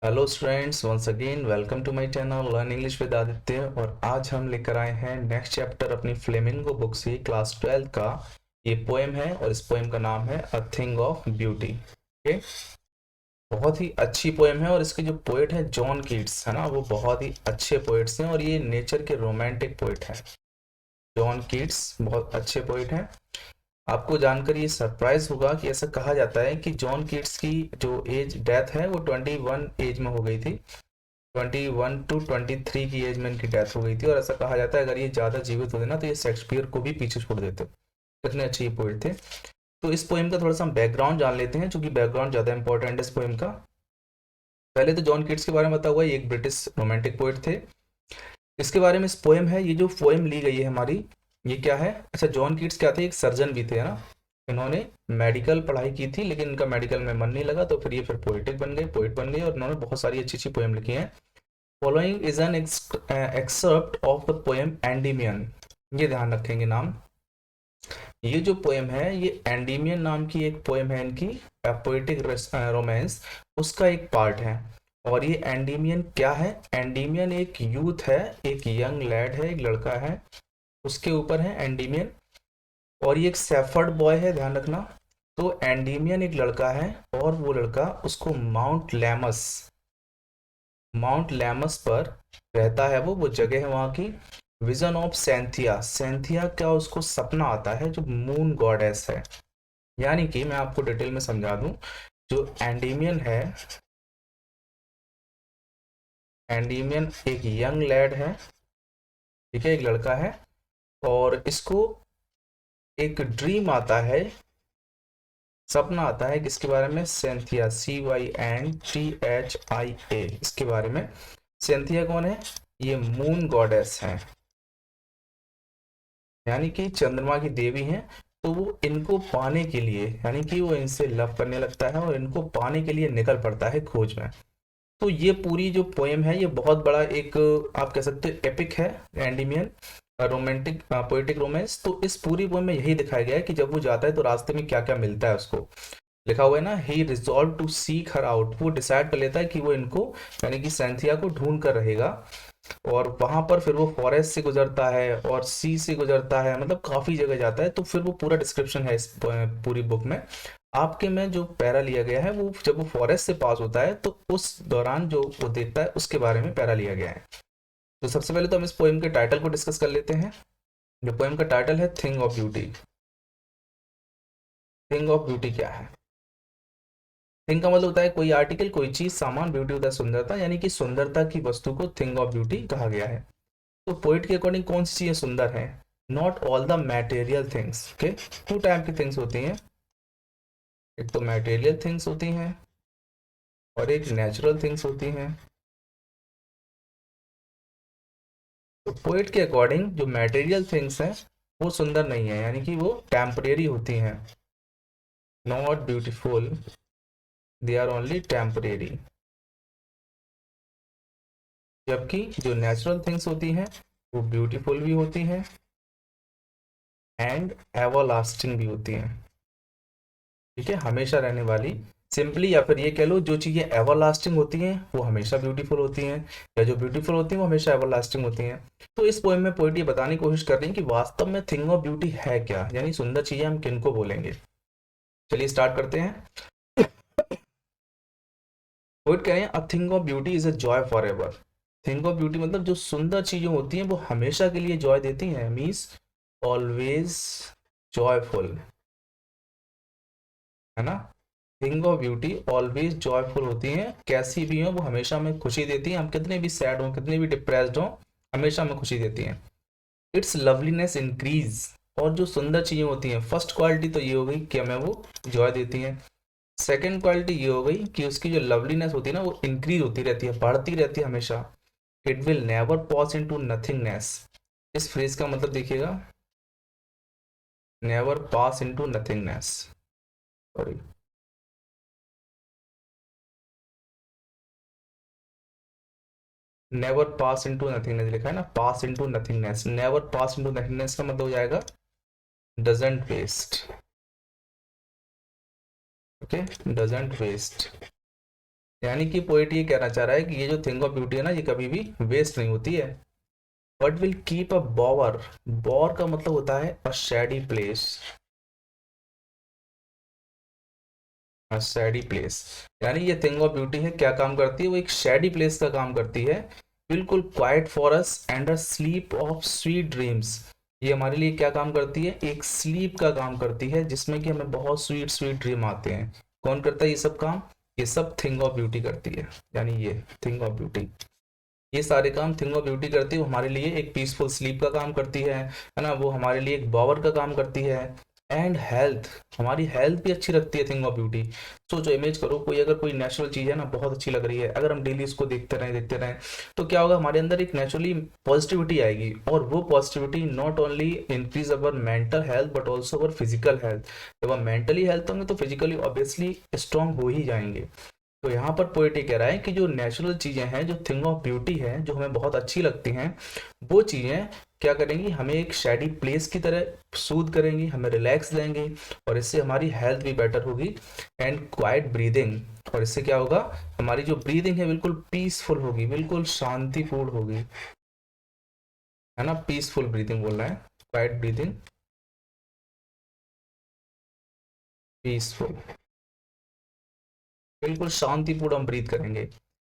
Hello students, once again welcome to my channel learn English with Aditya. और आज हम लेकर आए हैं नेक्स्ट चैप्टर अपनी फ्लेमिंगो बुक से क्लास 12 का। ये पोएम है और इस पोएम का नाम है a thing of beauty. Okay, बहुत ही अच्छी पोएम है और इसके जो पोएट है जॉन कीट्स है ना, वो बहुत ही अच्छे पोएट्स हैं और ये नेचर के रोमांटिक पोएट हैं। जॉन कीट्स बहुत अच्छे पोएट हैं। आपको जानकर ये सरप्राइज होगा कि ऐसा कहा जाता है कि जॉन कीट्स की जो एज डेथ है वो 21 एज में हो गई थी। 21 टू 23 की एज में इनकी डेथ हो गई थी और ऐसा कहा जाता है अगर ये ज़्यादा जीवित होते ना तो ये शेक्सपियर को भी पीछे छोड़ देते। कितने अच्छे ये पोएट थे। तो इस पोएम का थोड़ा सा हम बैकग्राउंड जान लेते हैं, क्योंकि बैकग्राउंड ज़्यादा इंपॉर्टेंट है इस पोएम का। पहले तो जॉन कीट्स के बारे में बता हुआ है, ये एक ब्रिटिश रोमांटिक पोएट थे। इसके बारे में इस पोएम है, ये जो पोएम ली गई है हमारी, ये क्या है। अच्छा, जॉन कीट्स क्या थे, एक सर्जन भी थे, है ना। इन्होंने मेडिकल पढ़ाई की थी लेकिन इनका मेडिकल में मन नहीं लगा, तो फिर ये पोएटिक बन गए, पोएट बन गए और इन्होंने बहुत सारी अच्छी अच्छी पोएम लिखी हैं। Following is an excerpt of the poem Endymion. ये ध्यान रखेंगे नाम। ये जो पोएम है ये एंडीमियन नाम की एक पोएम है इनकी, पोएटिक रोमांस, उसका एक पार्ट है। और ये एंडीमियन क्या है, एंडीमियन एक यूथ है, एक यंग लैड है, एक लड़का है, उसके ऊपर है एंडीमियन। और ये एक सेफर्ड बॉय है, ध्यान रखना। तो एंडीमियन एक लड़का है और वो लड़का उसको माउंट लैमस पर रहता है। वो जगह है वहाँ की। विजन ऑफ सेंथिया, सेंथिया क्या उसको सपना आता है, जो मून गॉडेस है। यानी कि मैं आपको डिटेल में समझा दूं, जो एंडीमियन है, एंडीमियन एक यंग लैड है, ठीक है, एक लड़का है। और इसको एक ड्रीम आता है, सपना आता है किसके बारे में, सेंथिया, CYNTHIA, इसके बारे में। सेंथिया कौन है, ये मून गॉडेस है, यानी कि चंद्रमा की देवी हैं। तो वो इनको पाने के लिए, यानी कि वो इनसे लव करने लगता है और इनको पाने के लिए निकल पड़ता है खोज में। तो ये पूरी जो पोएम है ये बहुत बड़ा एक, आप कह सकते हो, एपिक है, एंडीमियन रोमांटिक पोएटिक रोमांस। तो इस पूरी पोएम में यही दिखाया गया है कि जब वो जाता है तो रास्ते में क्या क्या मिलता है उसको। लिखा हुआ है ना, he resolve to seek her out, वो डिसाइड कर लेता है कि वो इनको, यानी कि सैंथिया को ढूंढ कर रहेगा। और वहां पर फिर वो फॉरेस्ट से गुजरता है और सी से गुजरता है, मतलब काफी जगह जाता है। तो फिर वो पूरा डिस्क्रिप्शन है इस पूरी बुक में। आपके में जो पैरा लिया गया है वो जब वो फॉरेस्ट से पास होता है तो उस दौरान जो वो देखता है उसके बारे में पैरा लिया गया है। तो सबसे पहले तो हम इस पोएम के टाइटल को डिस्कस कर लेते हैं। जो पोएम का टाइटल है thing of beauty. Thing of beauty क्या है। थिंग का मतलब होता है कोई आर्टिकल, कोई चीज, सामान। ब्यूटी होता है सुंदरता, यानी कि सुंदरता की वस्तु को थिंग ऑफ ब्यूटी कहा गया है। तो पोइट के अकॉर्डिंग कौन सी चीजें सुंदर है, not all the material things. Okay, two type की थिंग्स होती हैं, एक तो मैटेरियल थिंग्स होती हैं और एक नेचुरल थिंग्स होती हैं। तो पोइट के अकॉर्डिंग जो मैटेरियल थिंग्स हैं वो सुंदर नहीं है, यानी कि वो टेम्परेरी होती हैं, not beautiful, they are only temporary. जबकि जो नेचुरल थिंग्स होती हैं वो ब्यूटीफुल भी होती हैं एंड एवरलास्टिंग भी होती हैं। ठीक है, हमेशा रहने वाली। सिंपली, या फिर ये कह लो, जो चीज़ें एवरलास्टिंग होती हैं वो हमेशा ब्यूटीफुल होती हैं, या जो ब्यूटीफुल होती हैं वो हमेशा एवरलास्टिंग होती हैं। तो इस पोएम में पोइट ये बताने की कोशिश कर रही है कि वास्तव में थिंग ऑफ ब्यूटी है क्या, यानी सुंदर चीज़ें हम किनको बोलेंगे। चलिए स्टार्ट करते हैं। पोइट कह रहे हैं अ thing of beauty is a joy for ever. Thing of beauty मतलब जो सुंदर चीज़ें होती हैं वो हमेशा के लिए जॉय देती हैं, मीन्स ऑलवेज जॉयफुल, है ना। Thing of beauty always joyful होती हैं, कैसी भी हो वो हमेशा हमें खुशी देती हैं। हम कितने भी सैड हों, कितने भी डिप्रेस्ड हों, हमेशा हमें खुशी देती हैं। इट्स लवलीनेस इंक्रीज, और जो सुंदर चीज़ें होती हैं, फर्स्ट क्वालिटी तो ये हो गई कि हमें वो जॉय देती हैं। सेकेंड क्वालिटी ये हो गई कि उसकी जो लवलीनेस होती है ना वो इंक्रीज होती रहती है, बढ़ती रहती है हमेशा। It will never pass into nothingness. इस फ्रेज का मतलब देखिएगा, never pass into nothingness, sorry, never pass into nothingness लिखा है ना, pass into nothingness. Never pass into nothingness का मतलब हो जाएगा doesn't waste. Okay, doesn't waste, यानी कि पोएट ये कहना चाह रहा है कि ये जो थिंग ऑफ ब्यूटी है ना, ये कभी भी वेस्ट नहीं होती है। What will keep a bower, bower का मतलब होता है a shady place, a shady place. यानी ये थिंग ऑफ ब्यूटी है, क्या काम करती है, वो एक शैडी प्लेस का काम करती है, बिल्कुल quite for us and a slip of sweet dreams. ये हमारे लिए क्या काम करती है, एक स्लीप का काम करती है, जिसमें कि हमें बहुत स्वीट स्वीट ड्रीम आते हैं। कौन करता है ये सब काम, ये सब थिंग ऑफ ब्यूटी करती है। यानी ये थिंग ऑफ ब्यूटी, ये सारे काम थिंग ऑफ ब्यूटी करती है। वो हमारे लिए एक पीसफुल स्लीप का काम करती है ना, वो हमारे लिए एक बावर का काम करती है। एंड हेल्थ, हमारी हेल्थ भी अच्छी रखती है थिंग ऑफ ब्यूटी। सोचो, इमेज करो, कोई अगर कोई नेचुरल चीज़ है ना, बहुत अच्छी लग रही है, अगर हम डेली इसको देखते रहें तो क्या होगा, हमारे अंदर एक नेचुरली पॉजिटिविटी आएगी, और वो positivity not only increase our mental health but also our physical health. जब हम मेंटली हेल्थ होंगे तो फिजिकली ऑब्वियसली स्ट्रांग हो ही जाएंगे। तो यहाँ पर पोएट ये कह रहा है कि जो नेचुरल चीज़ें हैं, जो थिंग ऑफ ब्यूटी है, जो हमें बहुत अच्छी लगती हैं, वो चीज़ें क्या करेंगी, हमें एक शैडी प्लेस की तरह सूद करेंगी, हमें रिलैक्स देंगी, और इससे हमारी हेल्थ भी बेटर होगी। एंड क्वाइट ब्रीदिंग, और इससे क्या होगा, हमारी जो ब्रीदिंग है बिल्कुल पीसफुल होगी, बिल्कुल शांतिपूर्ण होगी, है ना। पीसफुल ब्रीदिंग बोल रहा है, क्वाइट ब्रीदिंग, पीसफुल, बिल्कुल शांतिपूर्ण हम ब्रीथ करेंगे।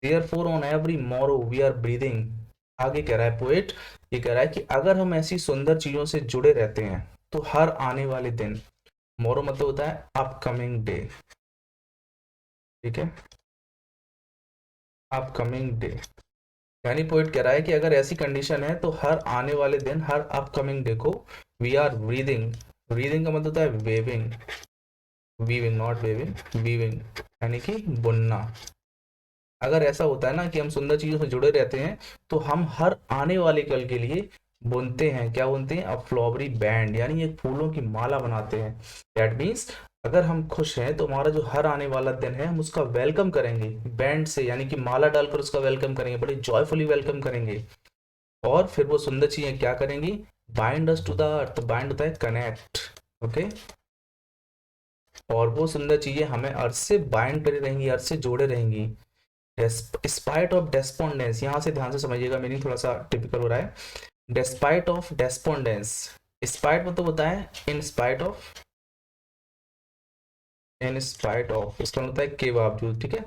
Therefore on every morrow we are breathing. आगे कह रहा है पोएट, ये कह रहा है कि अगर हम ऐसी सुंदर चीजों से जुड़े रहते हैं तो हर आने वाले दिन, मोरो मतलब होता है अपकमिंग डे, ठीक है, अपकमिंग डे। यानी पोएट कह रहा है कि अगर ऐसी कंडीशन है तो हर आने वाले दिन, हर अपकमिंग डे को वी आर ब्रीदिंग, ब्रीदिंग का मतलब होता है waving, weaving not waving, weaving यानी कि बुनना। अगर ऐसा होता है ना कि हम सुंदर चीजों से जुड़े रहते हैं तो हम हर आने वाले कल के लिए बुनते हैं, क्या बुनते हैं, अ फ्लावरी बैंड, यानी एक फूलों की माला बनाते हैं। दैट मीन्स अगर हम खुश हैं तो हमारा जो हर आने वाला दिन है हम उसका वेलकम करेंगे बैंड से, यानी कि माला डालकर उसका वेलकम करेंगे, बड़े जॉयफुली वेलकम करेंगे। और फिर वो सुंदर चीजें क्या करेंगी, bind us to the earth, bind होता है कनेक्ट, ओके। और वो सुंदर चीजें हमें अर्थ से बाइंड करे रहेंगी, अर्थ से जोड़े रहेंगी। स्पाइट ऑफ डेस्पोंडेंस, यहाँ से ध्यान से समझिएगा, मीनिंग थोड़ा सा टिपिकल हो रहा है। डेस्पाइट ऑफ डेस्पोंडेंस, स्पाइट मतलब होता है इन spite of, in spite of इसका मतलब होता है के बावजूद, ठीक है।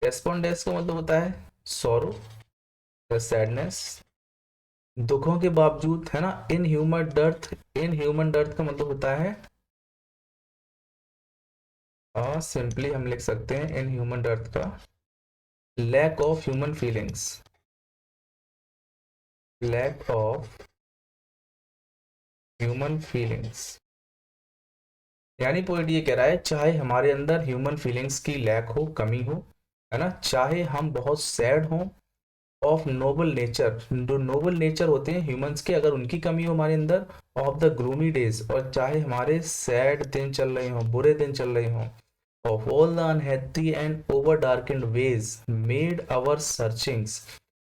डेस्पोंडेंस का मतलब होता है सॉरो, सैडनेस, दुखों के बावजूद, है ना। In human dearth, in human dearth का मतलब होता है, सिंपली हम लिख सकते हैं इन ह्यूमन डर्थ का lack of human feelings, lack of human feelings. यानी पोइट ये कह रहा है, चाहे हमारे अंदर ह्यूमन फीलिंग्स की लैक हो, कमी हो, है ना, चाहे हम बहुत सैड हों, ऑफ नोबल नेचर, जो नोबल नेचर होते हैं ह्यूमंस के, अगर उनकी कमी हो हमारे अंदर, ऑफ द ग्लूमी डेज, और चाहे हमारे सैड दिन चल रहे हों, बुरे दिन चल रहे हों, of all the unhealthy and over darkened ways made our searchings,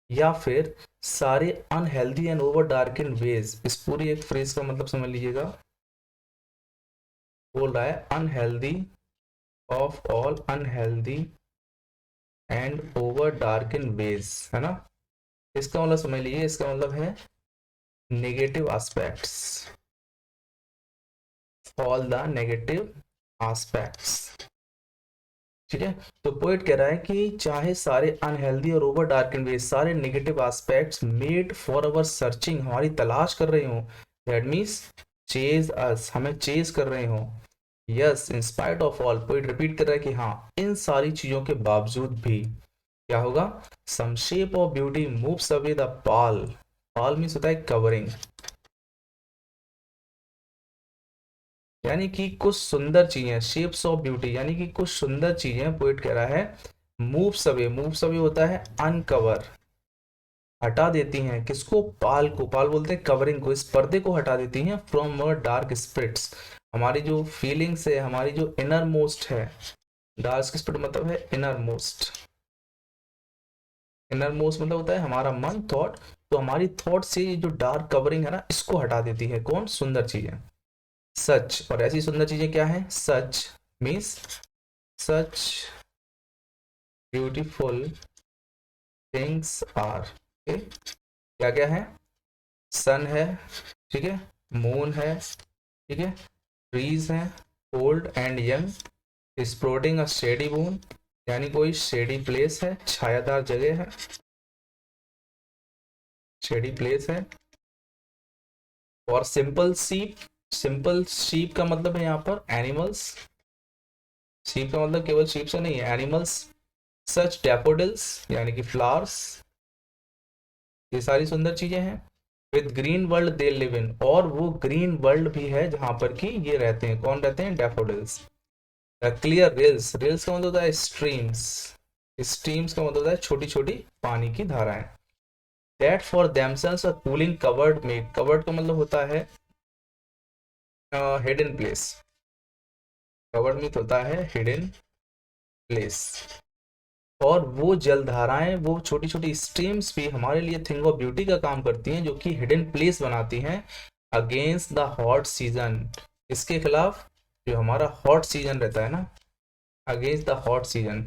या फिर सारे unhealthy and over darkened ways, इस पूरी एक फ्रेज का मतलब समझ लीजिएगा। बोल रहा है unhealthy, of all unhealthy and over dark in ways, है ना। इसका मतलब समझ लीजिए, इसका मतलब है negative aspects, all the negative aspects, ठीक है। तो पोइट कह रहा है कि चाहे सारे अनहेल्दी और ओवर डार्क इन वेज, सारे negative aspects made for our searching, हमारी तलाश कर रहे हो, दैट मीन्स चेज अस, हमें चेज कर रहे हो। Yes, in spite of all, poet repeat कर रहा है कि हाँ, इन सारी चीजों के बावजूद भी क्या होगा, some shape of beauty moves away the pall, pall means होता है कवरिंग, यानी कि कुछ सुंदर चीजें, शेप्स ऑफ ब्यूटी यानी कि कुछ सुंदर चीजें, पोइट कह रहा है मूव्स अवे, मूव्स अवे होता है अनकवर, हटा देती हैं, किसको, पाल को, पाल बोलते हैं कवरिंग को, इस पर्दे को हटा देती हैं, फ्रॉम अवर डार्क स्पिरिट्स, हमारी जो फीलिंग्स है, हमारी जो इनर मोस्ट है, डार्क स्पिरिट मतलब है इनर मोस्ट, इनर मोस्ट मतलब होता है हमारा मन, थॉट। तो हमारी थॉट से ये जो डार्क कवरिंग है ना, इसको हटा देती है, कौन, सुंदर चीजें, सच। और ऐसी सुंदर चीजें क्या है, such means, such beautiful things are. क्या क्या है? सन है, ठीक है, मून है, ठीक है, ट्रीज हैं, old and young, sprouting a shady moon, यानी कोई शेडी प्लेस है, छायादार जगह है, शेडी प्लेस है। और सिंपल शीप, सिंपल शीप का मतलब है यहाँ पर एनिमल्स, शीप का मतलब केवल शीप से नहीं है, एनिमल्स। सच डैफोडिल्स यानी कि फ्लावर्स, ये सारी सुंदर चीजें हैं। With green world they live in, और वो ग्रीन वर्ल्ड भी है जहां पर कि ये रहते हैं। कौन रहते हैं? डैफोडिल्स। क्लियर रिल्स, रिल्स का मतलब होता है स्ट्रीम्स, स्ट्रीम्स का मतलब होता है छोटी छोटी पानी की धाराएं। That for themselves a cooling covered made, covered का मतलब होता है हिडन प्लेस, कवर्ड मीट होता है हिडन प्लेस। और वो जलधाराएं, वो छोटी छोटी स्ट्रीम्स भी हमारे लिए थिंग ऑफ ब्यूटी का काम करती हैं, जो कि हिडन प्लेस बनाती हैं अगेंस्ट द हॉट सीजन, इसके खिलाफ। जो हमारा हॉट सीजन रहता है ना, against the hot season,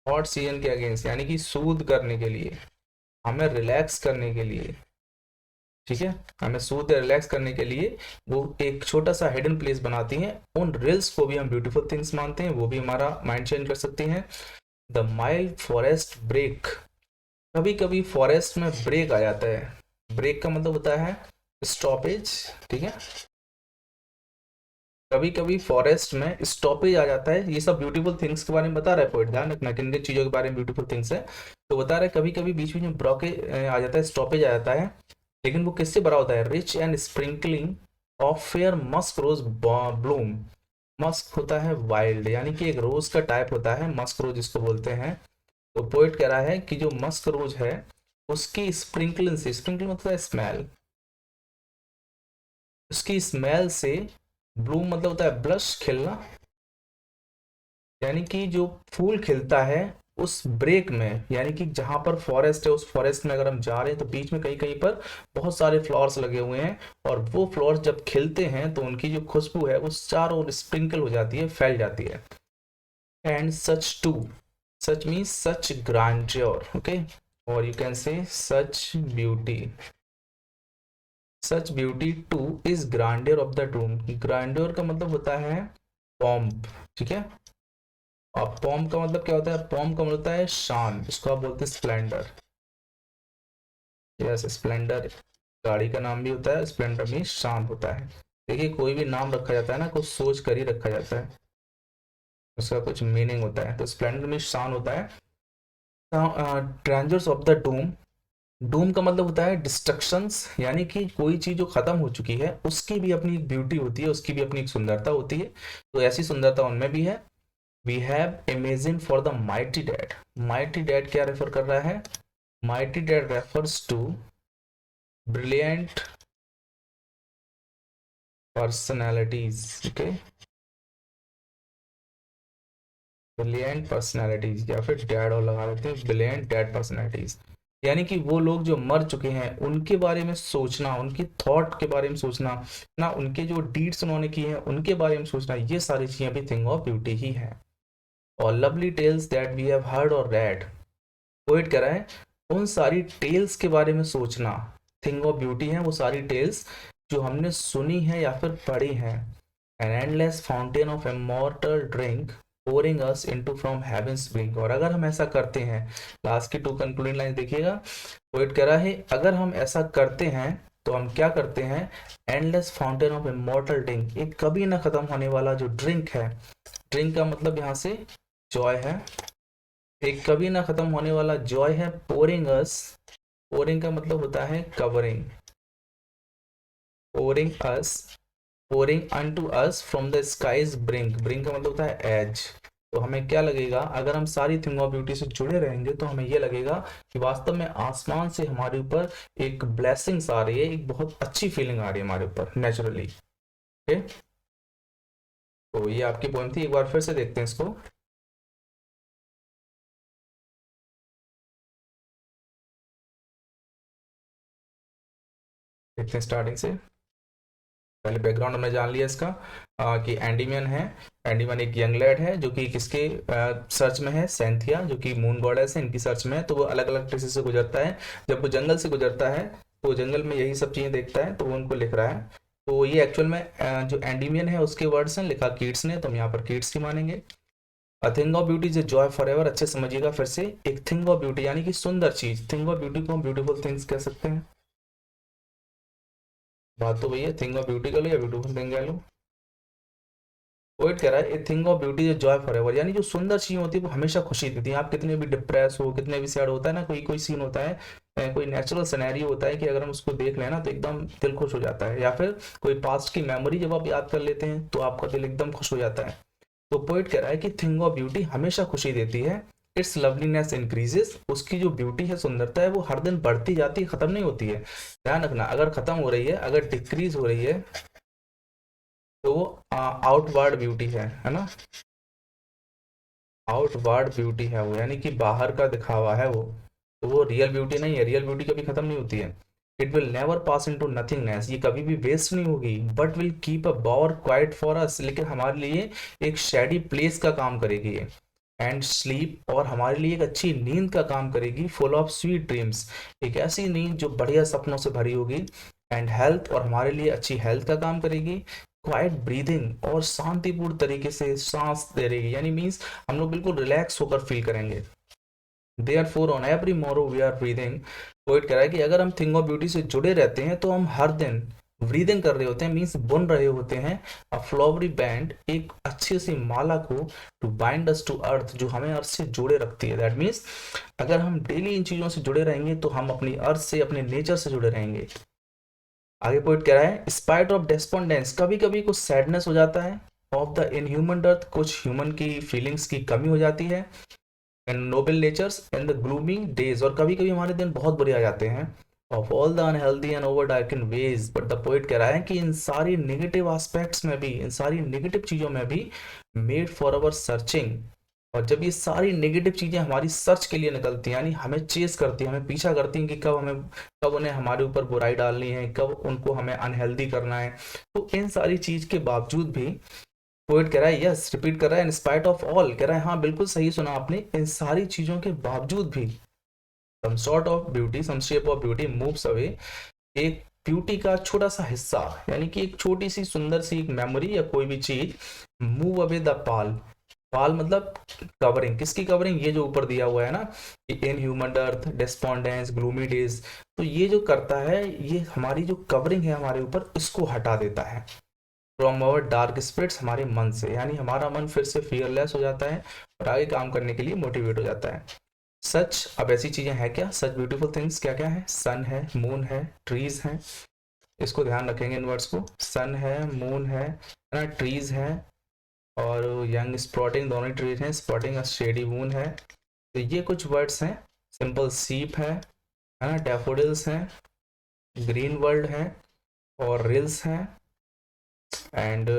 hot season के अगेंस्ट, यानी कि सूद करने के लिए, हमें रिलैक्स करने के लिए, ठीक है, हमें सूद या रिलैक्स करने के लिए वो एक छोटा सा हिडन प्लेस बनाती हैं। उन रिल्स को भी हम ब्यूटीफुल थिंग्स मानते हैं, वो भी हमारा माइंड चेंज कर सकती हैं। द माइल्ड फॉरेस्ट ब्रेक, कभी कभी फॉरेस्ट में ब्रेक आ जाता है। ब्रेक का मतलब होता है स्टॉपेज, ठीक है, कभी कभी फॉरेस्ट में स्टॉपेज आ जाता है। ये सब ब्यूटीफुल थिंग्स के बारे में बता रहा है पोइट, ध्यान रखना किन किन चीजों के बारे में ब्यूटीफुल थिंग्स है। तो बता रहा है कभी कभी बीच बीच में ब्लॉकेज आ जाता है, स्टॉपेज आ जाता है, लेकिन वो किससे भरा होता है? Rich and sprinkling of fair musk rose bloom. Musk होता है वाइल्ड, यानी कि एक रोज का टाइप होता है मस्क रोज जिसको बोलते हैं। तो पोइट कह रहा है कि जो मस्क रोज है उसकी स्प्रिंकलिंग से, स्प्रिंकलिंग मतलब है स्मेल, उसकी स्मेल से, ब्लूम मतलब होता है ब्लश, खिलना, यानी कि जो फूल खिलता है उस ब्रेक में, यानी कि जहां पर फॉरेस्ट है उस फॉरेस्ट में अगर हम जा रहे हैं तो बीच में कहीं कहीं पर बहुत सारे फ्लावर्स लगे हुए हैं, और वो फ्लावर्स जब खिलते हैं तो उनकी जो खुशबू है वो चारों ओर स्प्रिंकल हो जाती है, फैल जाती है। And such too, such means such grandeur, okay, और you can say such beauty, such beauty too is grandeur of the tomb. Grandeur का मतलब होता है पॉम्प, ठीक है, और पॉम्प का मतलब क्या होता है? पॉम्प का मतलब होता है शान, इसको आप बोलते हैं स्प्लेंडर। यस, स्प्लेंडर गाड़ी का नाम भी होता है, स्प्लेंडर में शान होता है। देखिए कोई भी नाम रखा जाता है ना, कुछ सोच कर ही रखा जाता है, उसका कुछ मीनिंग होता है। तो स्प्लेंडर में शान होता है। ट्रेंजर्स ऑफ द डूम, डूम का मतलब होता है डिस्ट्रक्शंस, यानी कि कोई चीज जो खत्म हो चुकी है उसकी भी अपनी एक ब्यूटी होती है, उसकी भी अपनी एक सुंदरता होती है, तो ऐसी सुंदरता उनमें भी है। We have imagine for the mighty dead, mighty dead क्या रेफर कर रहा है? Mighty dead refers to brilliant personalities, okay, brilliant personalities, या फिर डैड और लगा देते हैं, ब्रिलियंट डैड पर्सनैलिटीज, यानी कि वो लोग जो मर चुके हैं उनके बारे में सोचना, उनकी थॉट के बारे में सोचना ना, उनके जो डीड्स उन्होंने किए हैं उनके बारे में सोचना, ये सारी चीजें भी थिंग ऑफ ब्यूटी ही है। और lovely tales that we have heard or read, poet कह रहा है उन सारी टेल्स के बारे में सोचना थिंग ऑफ ब्यूटी है, वो सारी टेल्स जो हमने सुनी है या फिर पढ़ी हैं। An endless fountain of immortal drink pouring us into from heaven's brink, और अगर हम ऐसा करते हैं, लास्ट की टू कंक्लूडिंग लाइन देखिएगा, पोइट कह रहा है अगर हम ऐसा करते हैं तो हम क्या करते हैं? Endless fountain of immortal drink, एक कभी ना खत्म होने वाला जो ड्रिंक है, ड्रिंक का मतलब यहाँ से जॉय है, एक कभी ना खत्म होने वाला जॉय है। पोरिंग अस, पोरिंग का मतलब होता है covering, pouring us, pouring unto us from the skies brink, brink का मतलब होता है एज। तो हमें क्या लगेगा अगर हम सारी थिंग ऑफ ब्यूटी से जुड़े रहेंगे, तो हमें ये लगेगा कि वास्तव में आसमान से हमारे ऊपर एक ब्लेसिंग्स आ रही है, एक बहुत अच्छी फीलिंग आ रही है हमारे ऊपर नेचुरली, ओके। तो ये आपकी पॉइंट थी, एक बार फिर से देखते हैं इसको। देखते हैं स्टार्टिंग से। पहले बैकग्राउंड हमने जान लिया इसका कि एंडीमियन है। एंडीमियन एक यंग लैड है जो कि किसके सर्च में है, सेंथिया जो कि मून गॉडेस है, इनकी सर्च में है। तो वो अलग अलग प्लेसेस से गुजरता है। जब वो जंगल से गुजरता है तो जंगल में यही सब चीज़ें देखता है, तो वो उनको लिख रहा है। तो ये एक्चुअल में जो एंडीमियन है उसके वर्ड्स हैं, लिखा कीट्स ने, तो हम यहाँ पर कीट्स ही मानेंगे। अ thing of beauty is a joy for ever, अच्छे समझिएगा फिर से। एक थिंग ऑफ ब्यूटी यानी कि सुंदर चीज, थिंग ऑफ ब्यूटी को हम ब्यूटीफुल थिंग्स कह सकते हैं। बात तो भैया थिंग ऑफ ब्यूटी का लो या ब्यूटीफुल थिंग कह लो। पोएट कह रहा है a thing of beauty is Joy for ever, यानी जो सुंदर चीज होती है वो हमेशा खुशी देती है। आप कितने भी डिप्रेस हो, कितने भी सैड होता है ना, कोई कोई सीन होता है, कोई नेचुरल सिनेरियो होता है कि अगर हम उसको देख लें ना तो एकदम दिल खुश हो जाता है। या फिर कोई पास्ट की मेमोरी जब आप याद कर लेते हैं तो आपका दिल एकदम खुश हो जाता है। तो पोइट कह रहा है कि थिंग ऑफ ब्यूटी हमेशा खुशी देती है। इट्स लवलीनेस इंक्रीजेस, उसकी जो ब्यूटी है, सुंदरता है, वो हर दिन बढ़ती जाती है, खत्म नहीं होती है। ध्यान रखना, अगर खत्म हो रही है, अगर डिक्रीज हो रही है तो वो आउटवर्ड ब्यूटी है ना। आउटवर्ड ब्यूटी है वो, यानी कि बाहर का दिखावा है वो। तो वो रियल ब्यूटी नहीं है, रियल ब्यूटी कभी खत्म नहीं होती है। It will never pass into nothingness, ये कभी भी वेस्ट नहीं होगी। But will keep a bower quiet for us, लेकिन हमारे लिए एक शेडी प्लेस का काम करेगी ये। एंड स्लीप, और हमारे लिए एक अच्छी नींद का काम करेगी। फुल ऑफ स्वीट ड्रीम्स, एक ऐसी नींद जो बढ़िया सपनों से भरी होगी। एंड हेल्थ, और हमारे लिए अच्छी हेल्थ का काम करेगी। क्वाइट ब्रीदिंग, और शांतिपूर्ण तरीके से सांस दे रहेगी, यानी मीन्स हम लोग बिल्कुल रिलैक्स होकर फील करेंगे। Therefore on every morrow we are breathing. Poet कह रहा है कि अगर हम थिंग ऑफ ब्यूटी से जुड़े रहते हैं तो हम हर दिन ब्रीदिंग कर रहे होते हैं, मीन्स बुन रहे होते हैं अ फ्लावरी बैंड, एक अच्छी सी माला को, to bind us to earth, जो हमें अर्थ से जोड़े रखती है। दैट मीन्स अगर हम डेली इन चीज़ों से जुड़े रहेंगे तो हम अपनी अर्थ से, अपने नेचर से जुड़े रहेंगे। आगे पोइट कह रहा है स्पाइट ऑफ डेस्पोंडेंस, कभी कभी कुछ सैडनेस हो जाता है। ऑफ द इनह्यूमन अर्थ, कुछ ह्यूमन की फीलिंग्स की कमी हो जाती है। And noble natures in the gloomy days, और कभी कभी हमारे दिन बहुत बुरे आ जाते हैं। Of all the unhealthy and over darken ways, but the poet कह रहा है कि इन सारी नेगेटिव एस्पेक्ट्स में भी, इन सारी नेगेटिव चीज़ों में भी, मेड फॉर अवर सर्चिंग, और जब ये सारी नेगेटिव चीज़ें हमारी सर्च के लिए निकलती हैं, यानी हमें चेस करती हैं, हमें पीछा करती हैं कि कब उन्हें हमारे ऊपर बुराई डालनी है, कब उनको हमें अनहेल्दी करना है। तो इन सारी चीज़ के बावजूद भी पोइट कह रहा है, यस, रिपीट कर रहा है, इन स्पाइट ऑफ ऑल, कह रहा है हाँ बिल्कुल सही सुना आपने, इन सारी चीजों के बावजूद भी, some sort of beauty, some shape of beauty moves away, एक ब्यूटी का छोटा सा हिस्सा, यानी कि एक छोटी सी सुंदर सी एक मेमोरी या कोई भी चीज, मूव अवे द पाल। पाल मतलब कवरिंग, किसकी कवरिंग, ये जो ऊपर दिया हुआ है ना, in human earth, despondence, gloomy days, तो ये जो करता है, ये हमारी जो कवरिंग है हमारे ऊपर, इसको हटा देता है। फ्रॉम अवर डार्क स्पिरिट्स, हमारे मन से, यानी हमारा मन फिर से फियरलेस हो जाता है और आगे काम करने के लिए मोटिवेट हो जाता है। सच, अब ऐसी चीजें हैं क्या, सच ब्यूटीफुल थिंग्स क्या क्या है, सन है, मून है, ट्रीज है। इसको ध्यान रखेंगे इन वर्ड्स को, सन है, मून है ना, ट्रीज है, और यंग स्प्रॉटिंग, दोनों ट्रीज हैं, स्प्रॉटिंग शेडी मून है। तो ये कुछ वर्ड्स हैं। सिंपल सीप है ना, डैफोडिल्स हैं, ग्रीन वर्ल्ड है, और रिल्स हैं, एंड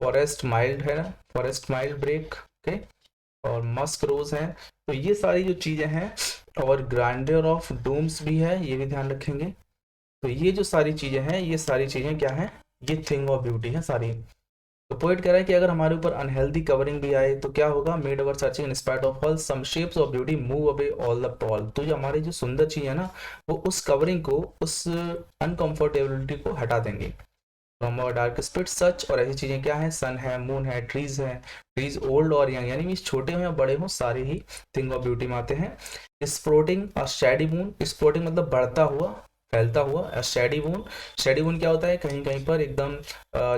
फॉरेस्ट माइल्ड है ना, फॉरेस्ट माइल्ड ब्रेक, ओके, और मस्क रोज है। तो ये सारी जो चीज़ें हैं, और ग्रांडर ऑफ डूम्स भी है, ये भी ध्यान रखेंगे। तो ये जो सारी चीज़ें हैं, ये सारी चीज़ें क्या हैं, ये थिंग ऑफ ब्यूटी है सारी। तो पोइट कह रहा है कि अगर हमारे ऊपर अनहेल्दी कवरिंग भी आए तो क्या होगा, made our searching in spite of all, some shapes of beauty move away all the pall. तो जो हमारी जो सुंदर चीज़ है ना, वो उस कवरिंग को, उस अनकंफर्टेबिलिटी को हटा देंगे। फ्रॉम अवर डार्क स्पिरिट सच, और ऐसी चीजें क्या है, सन है, मून है, ट्रीज है। ट्रीज ओल्ड और यंग, यानी छोटे हो या बड़े हो, सारे ही थिंग ऑफ ब्यूटी में आते हैं। स्प्रोटिंग और शैडी मून, स्प्रोटिंग मतलब बढ़ता हुआ, फैलता हुआ। शैडी मून, शैडी मून क्या होता है, कहीं कहीं पर एकदम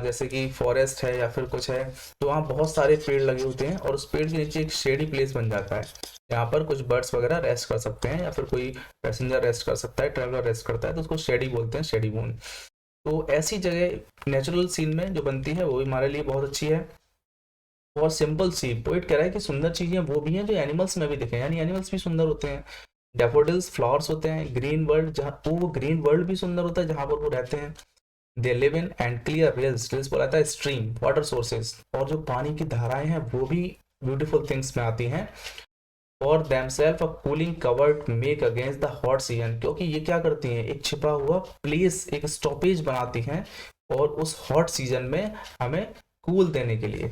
जैसे कि फॉरेस्ट है या फिर कुछ है, तो वहाँ बहुत सारे पेड़ लगे होते हैं और उस पेड़ के नीचे एक शेडी प्लेस बन जाता है। यहाँ पर कुछ बर्ड्स वगैरह रेस्ट कर सकते हैं, या फिर कोई पैसेंजर रेस्ट कर सकता है, ट्रेवलर रेस्ट करता है, तो उसको शेडी बोलते हैं, शेडी मून। तो ऐसी जगह नेचुरल सीन में जो बनती है वो भी हमारे लिए बहुत अच्छी है। और सिंपल सी, पोइट कह रहा है कि सुंदर चीजें वो भी हैं जो एनिमल्स में भी दिखे, यानी एनिमल्स भी सुंदर होते हैं। डैफोडिल्स फ्लावर्स होते हैं, ग्रीन वर्ल्ड, जहाँ वो ग्रीन वर्ल्ड भी सुंदर होता है जहाँ पर वो रहते हैं। They live in and clear reels, reels बोला था स्ट्रीम, वाटर सोर्सेज, और जो पानी की धाराएं हैं वो भी ब्यूटीफुल थिंग्स में आती हैं। For themselves a cooling cover to make against the hot season, क्योंकि ये क्या करती हैं, एक छिपा हुआ प्लेस, एक स्टॉपेज बनाती हैं और उस हॉट सीजन में हमें कूल देने के लिए,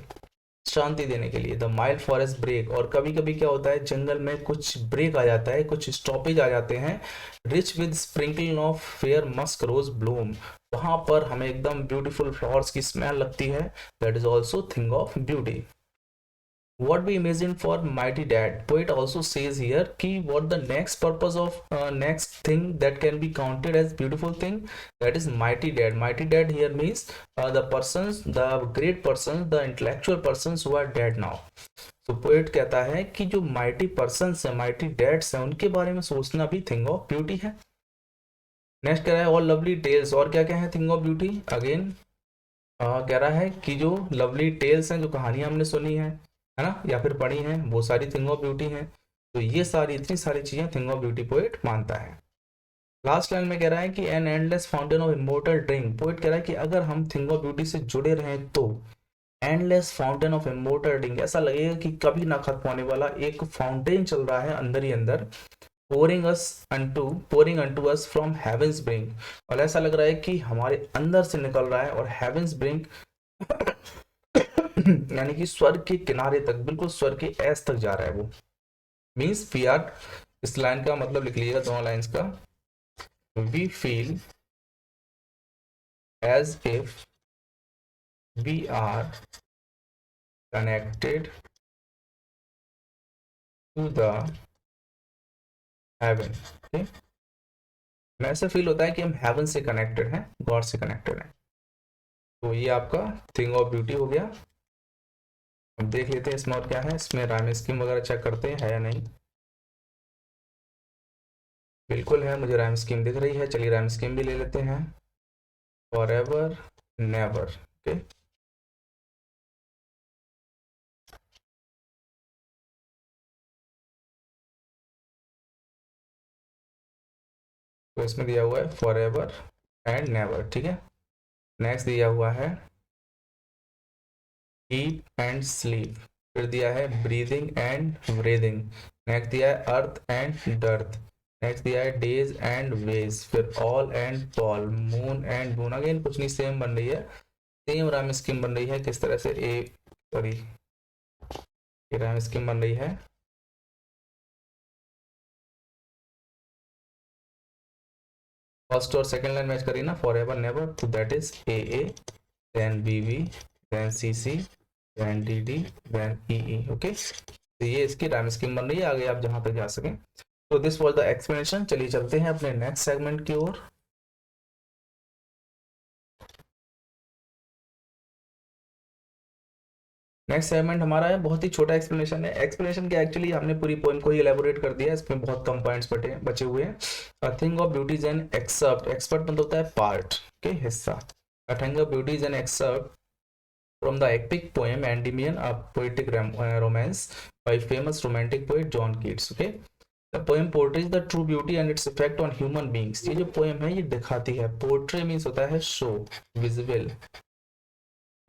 शांति देने के लिए। द माइल्ड फॉरेस्ट ब्रेक, और कभी कभी क्या होता है जंगल में कुछ ब्रेक आ जाता है, कुछ स्टॉपेज आ जाते हैं। Rich with sprinkling of fair musk rose bloom, वहां पर हमें एकदम ब्यूटीफुल फ्लावर्स की स्मेल लगती है। That is also thing of beauty. What we imagine for mighty dad, poet also says here कि what the next purpose of next thing that can be counted as beautiful thing, that is mighty dad. Mighty dad here means the persons, the great persons, the intellectual persons who are dead now. So poet कहता है कि जो mighty persons है, mighty dads हैं, उनके बारे में सोचना भी thing of beauty है। नेक्स्ट कह रहा है all lovely tales, और क्या क्या है thing of beauty अगेन, कह रहा है कि जो लवली टेल्स हैं, जो कहानियां हमने सुनी है ना, या फिर पढ़ी हैं, वो सारी थिंग ऑफ ब्यूटी हैं। तो ये सारी इतनी सारी चीजें थिंग ऑफ ब्यूटी पोएट मानता है। लास्ट लाइन में कह रहा है कि an endless fountain of immortal drink, poet कह रहा है कि अगर हम थिंग ऑफ ब्यूटी से जुड़े रहें तो endless fountain of immortal drink, ऐसा लगेगा कि कभी ना खत्म होने वाला एक फाउंटेन चल रहा है अंदर ही अंदर, pouring unto us from heaven's brink, और ऐसा लग रहा है कि हमारे अंदर से निकल रहा है, और heaven's brink यानी कि स्वर्ग के किनारे तक, बिल्कुल स्वर्ग के ऐस तक जा रहा है वो। मीन्स वी आर, इस लाइन का मतलब लिख लीजिएगा दोनों लाइंस का, we feel as if we are connected to the heaven. ऐसा फील होता है कि हम हेवन से कनेक्टेड हैं, गॉड से कनेक्टेड हैं। तो ये आपका थिंग ऑफ ब्यूटी हो गया। अब देख लेते हैं इसमें और क्या है, इसमें राइम स्कीम वगैरह चेक करते हैं है या नहीं। बिल्कुल है, मुझे राइम स्कीम दिख रही है, चलिए राइम स्कीम भी ले लेते हैं। For ever never, okay. तो इसमें दिया हुआ है फॉर एवर एंड नेवर, ठीक है। नेक्स्ट दिया हुआ है ईट एंड स्लीप, फिर दिया है ब्रीदिंग एंड ब्रीदिंग, नेक्स्ट दिया है अर्थ एंड डर्थ, नेक्स्ट दिया है डेज एंड वेज, फिर all and Paul, moon and moon. Again कुछ नहीं, सेम बन रही है, सेम राइम स्कीम बन रही है। किस तरह से ये राइम स्कीम बन रही है। फर्स्ट और सेकंड लाइन मैच करी ना, फॉर एवर नेवर, तो that is A, then B, then C, then D, then E, okay. तो ये इसकी राइम स्कीम बन रही है, आगे आप जहां तक जा सकें। तो दिस वाज द एक्सप्लेनेशन। चलिए चलते हैं अपने नेक्स्ट सेगमेंट की ओर। नेक्स्ट सेगमेंट हमारा है, बहुत ही छोटा एक्सप्लेनेशन है। एक्सप्लेनेशन क्या, एक्चुअली हमने पूरी पोएम को ही एलेबोरेट कर दिया है, इसमें बहुत कम पॉइंट्स बचे हुए हैं। अ thing of beauty is an excerpt, expert मतलब होता है पार्ट, ओके, हिस्सा। अ thing of beauty is an excerpt from the epic poem Endymion, a poetic romance by famous romantic poet John Keats, okay. The poem portrays the true beauty and its effect on human beings. ये जो poem है ये दिखाती है, portray means होता है show, visual।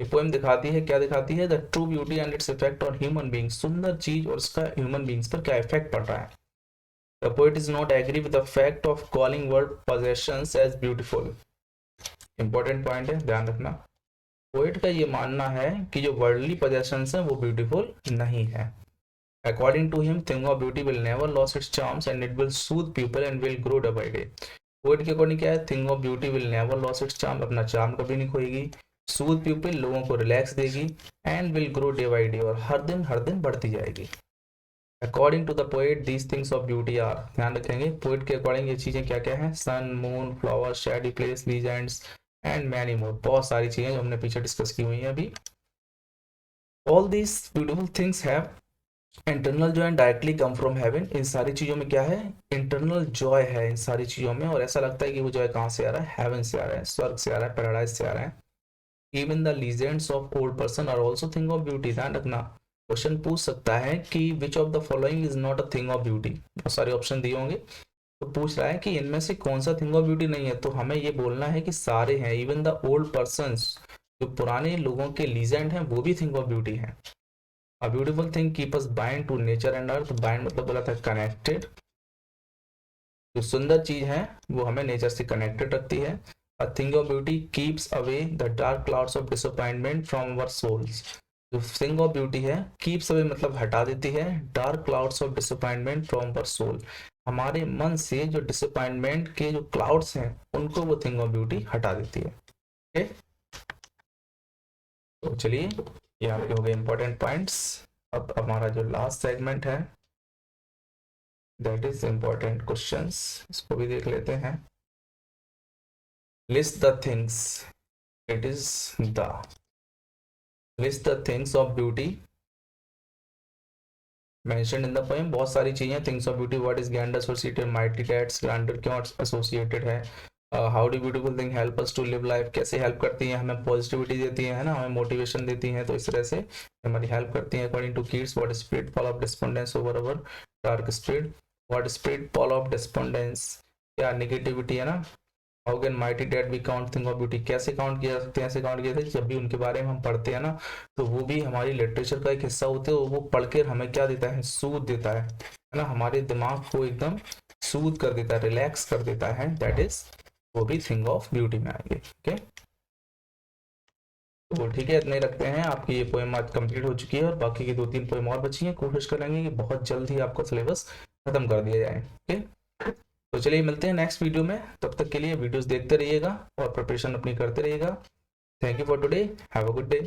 ये poem दिखाती है, क्या दिखाती है, the true beauty and its effect on human beings, सुंदर चीज और उसका human beings पर क्या effect पड़ रहा है। The poet is not agree with the fact of calling world possessions as beautiful. Important point है, ध्यान रखना। पोएट का ये मानना है कि जो वर्ल्डली पोजेशंस हैं वो ब्यूटीफुल नहीं है। According to him thing of beauty will never lose its charms and it will soothe people and will grow day by day. Poet के अकॉर्डिंग क्या है, thing of beauty will never lose its charm, अपना charm कभी नहीं खोएगी, soothe people, लोगों को relax देगी, and will grow day by day, और हर दिन बढ़ती जाएगी। According to the poet these things of beauty are, ध्यान रखेंगे पोएट के अकॉर्डिंग ये चीजें क्या क्या है, sun, moon, flower, shady place, legends and many more, बहुत सारी चीजें जो हमने पीछे डिस्कस की हुई हैं अभी। All these beautiful things have internal joy and directly come from heaven, इन सारी चीजों में क्या है, इंटरनल जॉय है इन सारी चीजों में, और ऐसा लगता है कि वो जॉय कहाँ से आ रहा है, हेवन से आ रहा है, स्वर्ग से आ रहा है, पैराडाइज से आ रहा है। Even the legends of old person are also thing of beauty, ध्यान रखना। क्वेश्चन पूछ सकता है कि which of the following is not a thing of beauty, बहुत सारे ऑप्शन दिए होंगे, तो पूछ रहा है कि इनमें से कौन सा थिंग ऑफ ब्यूटी नहीं है, तो हमें ये बोलना है कि सारे हैं। इवन द ओल्ड पर्सन्स, जो पुराने लोगों के लीजेंड हैं वो भी थिंग ऑफ ब्यूटी हैं। A beautiful thing keep us bind to nature and earth, bind मतलब बोला था कनेक्टेड, जो सुंदर चीज है वो हमें नेचर से कनेक्टेड रखती है। A thing of beauty keeps away the dark clouds of disappointment from our souls, जो थिंग ऑफ ब्यूटी है कीप्स अवे मतलब हटा देती है dark clouds of disappointment from our soul, हमारे मन से जो डिसअपॉइंटमेंट के जो क्लाउड्स हैं उनको वो थिंग ऑफ ब्यूटी हटा देती है। ओके, तो चलिए ये आपके हो गए इंपॉर्टेंट पॉइंट्स। अब हमारा जो लास्ट सेगमेंट है दैट इज इंपॉर्टेंट क्वेश्चंस, इसको भी देख लेते हैं। List the things, it is the list the things of beauty mention in the poem. बहुत सारी चीजें, things of beauty, what is grand associated, mighty dead's, grandeur क्यों एसोसिएटेड है, how do beautiful thing help us to live life, कैसे help करती हैं हमें, positivity देती है ना, हमें मोटिवेशन देती हैं, तो इस तरह से हमारी हेल्प करती हैं। According to Keats, what spirit fall of despondence over our dark spirit, what spirit fall of despondence, क्या नेगेटिविटी है ना। How can mighty dead be count thing of beauty, कैसे काउंट किया सकते हैं, ऐसे काउंट किए थे जब भी उनके बारे में हम पढ़ते हैं ना तो वो भी हमारी लिटरेचर का एक हिस्सा होते हैं, वो पढ़ कर हमें क्या देता है, सूद देता है ना, हमारे दिमाग को एकदम सूद कर देता है, रिलैक्स कर देता है, दैट इज वो भी थिंग ऑफ ब्यूटी में आएंगे। ओके, तो ठीक है, इतने रखते हैं। आपकी ये पोएम आज कंप्लीट हो चुकी है और बाकी की 2-3 पोएम और बची हैं, कोशिश करेंगे कि बहुत जल्द ही आपका सिलेबस खत्म कर दिया जाए। ओके, तो चलिए मिलते हैं नेक्स्ट वीडियो में, तब तक के लिए वीडियोस देखते रहिएगा और प्रिपरेशन अपनी करते रहिएगा। Thank you for today, have a good day.